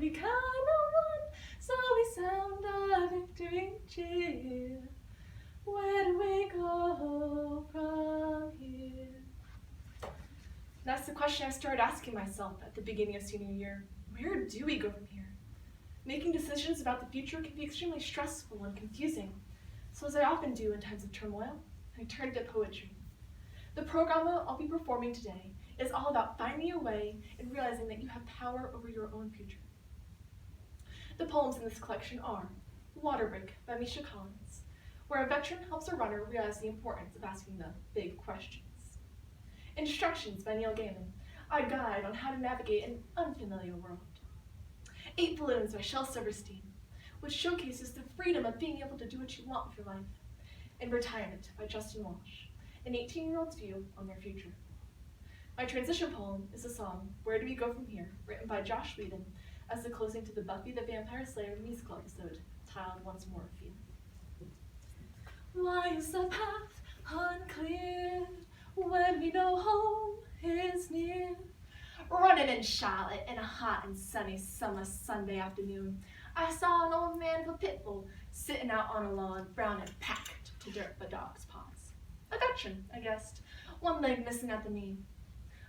we cannot run, so we sound our victory cheer. Where do we go from here? That's the question I started asking myself at the beginning of senior year. Where do we go from here? Making decisions about the future can be extremely stressful and confusing. So as I often do in times of turmoil, I turned to poetry. The program I'll be performing today is all about finding your way and realizing that you have power over your own future. The poems in this collection are Waterbreak by Misha Collins, where a veteran helps a runner realize the importance of asking the big questions. Instructions by Neil Gaiman, a guide on how to navigate an unfamiliar world. 8 Balloons by Shel Silverstein, which showcases the freedom of being able to do what you want with your life. And Retirement by Justin Walsh, an 18-year-old's view on their future. My transition poem is the song Where Do We Go From Here, written by Josh Whedon as the closing to the Buffy the Vampire Slayer musical episode, titled Once More Feel. Why is the path unclear when we know home is near? Running in Charlotte in a hot and sunny summer Sunday afternoon, I saw an old man with a pit bull sitting out on a lawn, brown and packed to dirt by dog's paws. A veteran, I guessed, one leg missing at the knee.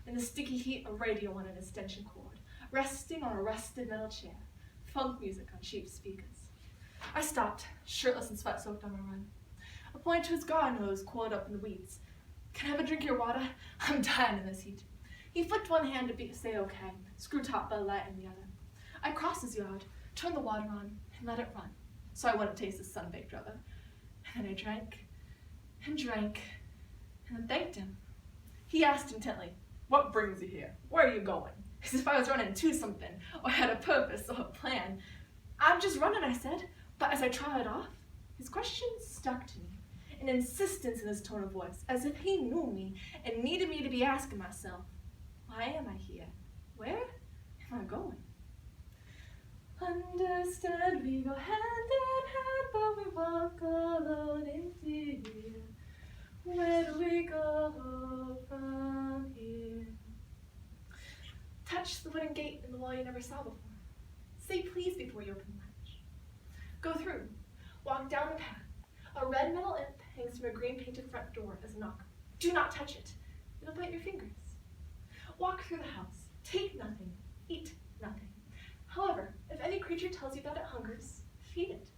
In the sticky heat, a radio on an extension cord, resting on a rusted metal chair, funk music on cheap speakers. I stopped, shirtless and sweat-soaked on my run. I pointed to his garden hose coiled up in the weeds. Can I have a drink of your water? I'm dying in this heat. He flicked one hand to say okay, screw top Bud Light in the other. I crossed his yard, turned the water on, and let it run, so I wouldn't taste his sun-baked rubber. And then I drank, and drank, and then thanked him. He asked intently, "What brings you here? Where are you going?" As if I was running to something, or had a purpose or a plan. "I'm just running," I said, but as I trotted off, his question stuck to me, an insistence in his tone of voice, as if he knew me and needed me to be asking myself, why am I here? Where am I going? Understand we go hand in hand, but we walk alone in fear. Where do we go from here? Touch the wooden gate in the wall you never saw before. Say please before you open the latch. Go through. Walk down the path. A red metal imp hangs from a green painted front door as a knocker. Do not touch it. It'll bite your fingers. Walk through the house. Take nothing. Eat nothing. However, if any creature tells you that it hungers, feed it.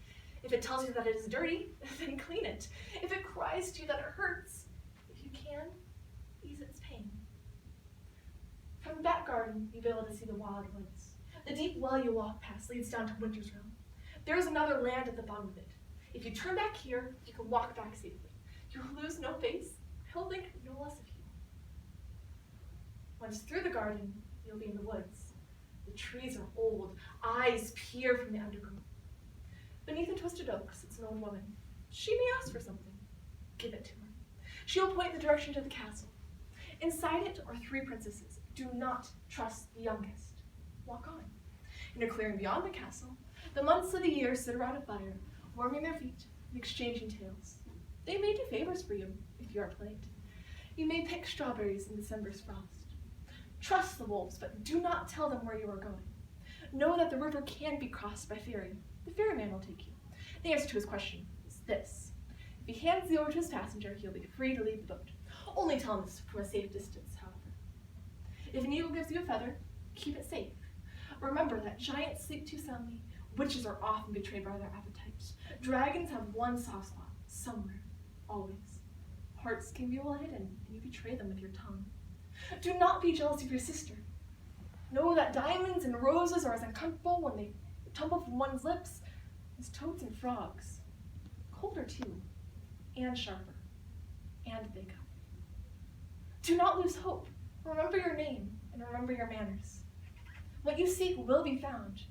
If it tells you that it is dirty, then clean it. If it cries to you that it hurts, if you can, ease its pain. From the back garden, you'll be able to see the wild woods. The deep well you walk past leads down to Winter's Realm. There is another land at the bottom of it. If you turn back here, you can walk back safely. You will lose no face. He'll think no less of you. Once through the garden, you'll be in the woods. The trees are old. Eyes peer from the undergrowth. Beneath a twisted oak sits an old woman. She may ask for something. Give it to her. She will point in the direction to the castle. Inside it are 3 princesses. Do not trust the youngest. Walk on. In a clearing beyond the castle, the months of the year sit around a fire, warming their feet and exchanging tales. They may do favors for you, if you are polite. You may pick strawberries in December's frost. Trust the wolves, but do not tell them where you are going. Know that the river can be crossed by ferry. The ferryman will take you. The answer to his question is this. If he hands the oar to his passenger, he'll be free to leave the boat. Only tell him this from a safe distance, however. If an eagle gives you a feather, keep it safe. Remember that giants sleep too soundly. Witches are often betrayed by their appetites. Dragons have one soft spot, somewhere, always. Hearts can be well hidden, and you betray them with your tongue. Do not be jealous of your sister. Know that diamonds and roses are as uncomfortable when they tumble from one's lips as toads and frogs. Colder too, and sharper, and they come. Do not lose hope. Remember your name, and remember your manners. What you seek will be found.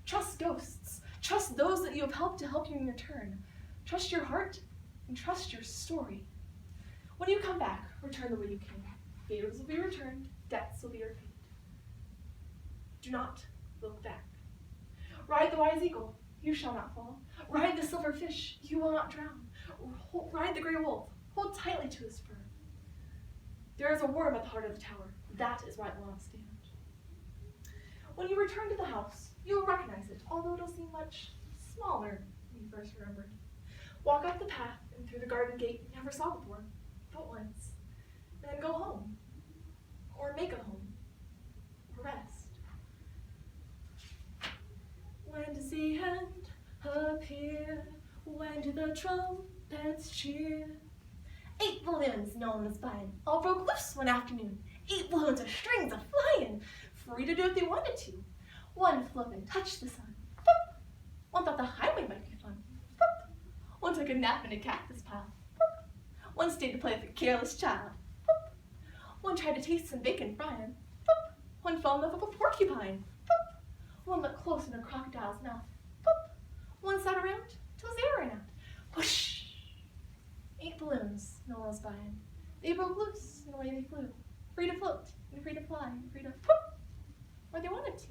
Trust ghosts. Trust those that you have helped to help you in return. Trust your heart, and trust your story. When you come back, return the way you came. Favors will be returned, debts will be repaid. Do not look back. Ride the wise eagle, you shall not fall. Ride the silver fish, you will not drown. Ride the gray wolf, hold tightly to his fur. There is a worm at the heart of the tower, that is why it will not stand. When you return to the house, You'll recognize it, although it'll seem much smaller than you first remembered. Walk up the path and through the garden gate you never saw before, but once, and then go home, or make a home, or rest. When does the end appear? When do the trumpets cheer? 8 balloons, no one was buying, all broke loose one afternoon. 8 balloons with strings a-flying, free to do what they wanted to. One flew up and touched the sun. Boop. One thought the highway might be fun. Boop. One took a nap in a cactus pile. Boop. One stayed to play with a careless child. Boop. One tried to taste some bacon frying. Boop. One fell in love with a porcupine. Boop. One looked close in a crocodile's mouth. Boop. One sat around till his air ran out. Whoosh! 8 balloons, no one was buying. They broke loose and away they flew, free to float and free to fly and free to poof where they wanted to.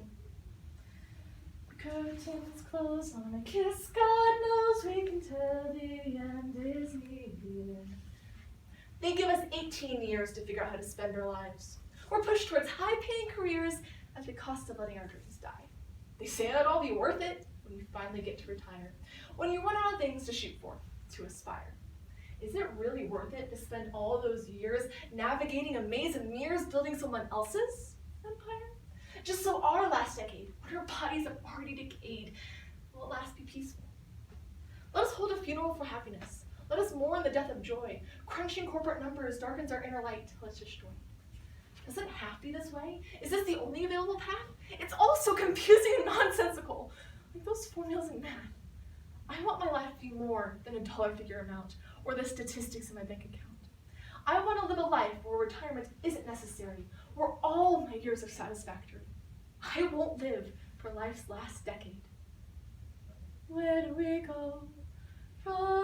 Curtains close on a kiss, God knows we can tell the end is near. They give us 18 years to figure out how to spend our lives. We're pushed towards high-paying careers at the cost of letting our dreams die. They say it'll all be worth it when you finally get to retire, when you run out of things to shoot for, to aspire. Is it really worth it to spend all those years navigating a maze of mirrors building someone else's empire? Just so our last decade, when our bodies have already decayed, will at last be peaceful. Let us hold a funeral for happiness. Let us mourn the death of joy. Crunching corporate numbers darkens our inner light till it's destroyed. Does it have to be this way? Is this the only available path? It's all so confusing and nonsensical. Like those formulas in math. I want my life to be more than a dollar figure amount or the statistics in my bank account. I want to live a life where retirement isn't necessary, where all my years are satisfactory. I won't live for life's last decade. Where do we go from